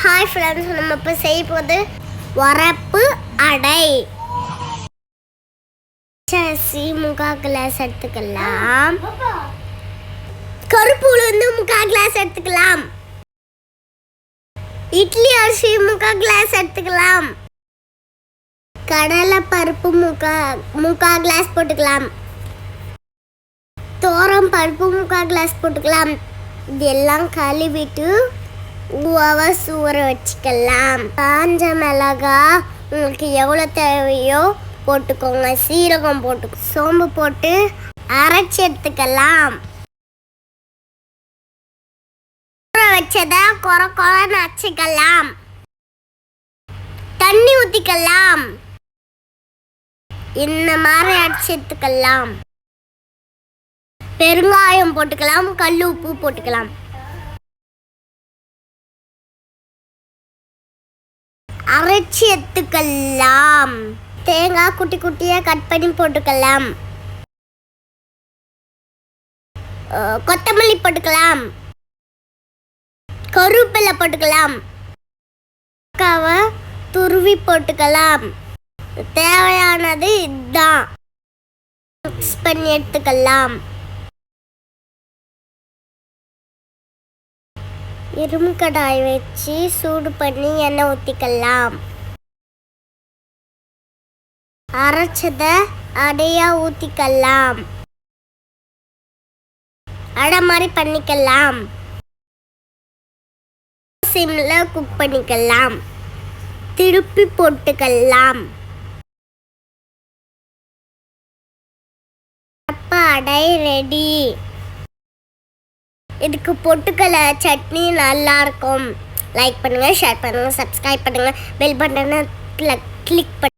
Hi friends, நம்ம இப்போ செய்ய போது வரப்பு அடை. அரிசி 3/4 கிளாஸ் எடுத்துக்கலாம். கருப்பு உளுந்து 3/4 கிளாஸ் எடுத்துக்கலாம். இட்லி அரிசி 3/4 கிளாஸ் எடுத்துக்கலாம். கடலை பருப்பு 3/4 கிளாஸ் போட்டுக்கலாம். தோரம் பருப்பு 3/4 கிளாஸ் போட்டுக்கலாம். இதெல்லாம் கழுவிட்டு 2 hours ஊற வச்சுக்கலாம். காஞ்ச மிளகா உங்களுக்கு எவ்வளோ தேவையோ போட்டுக்கோங்க. சீரகம் போட்டு சோம்பு போட்டு அரைச்சி எடுத்துக்கலாம். ஊற வச்சதை கொரன்னு அரைச்சிக்கலாம். தண்ணி ஊற்றிக்கலாம். இந்த மாதிரி அரைச்சி எடுத்துக்கலாம். பெருங்காயம் போட்டுக்கலாம். கல் உப்பு போட்டுக்கலாம். அரைச்சி எடுத்துக்கலாம். தேங்காய் குட்டி குட்டியாக கட் பண்ணி போட்டுக்கலாம். கொத்தமல்லி போட்டுக்கலாம். கருவேப்பிலை போட்டுக்கலாம். காவை துருவி போட்டுக்கலாம். தேவையானது இதுதான். மிக்ஸ் பண்ணி எடுத்துக்கலாம். இரும்பு கடாய் வச்சு சூடு பண்ணி எண்ணெய் ஊற்றிக்கலாம். அரைச்சதை அடையாக ஊற்றிக்கலாம். அடை மாதிரி பண்ணிக்கலாம். சிம்மில் குக் பண்ணிக்கலாம். திருப்பி போட்டுக்கலாம். அப்போ அடை ரெடி. இதுக்கு பொட்டுக்கடலை சட்னி நல்லா இருக்கும். லைக் பண்ணுங்கள், ஷேர் பண்ணுங்கள், சப்ஸ்கிரைப் பண்ணுங்கள், பெல் பட்டனை கிளிக் பண்ணுங்கள்.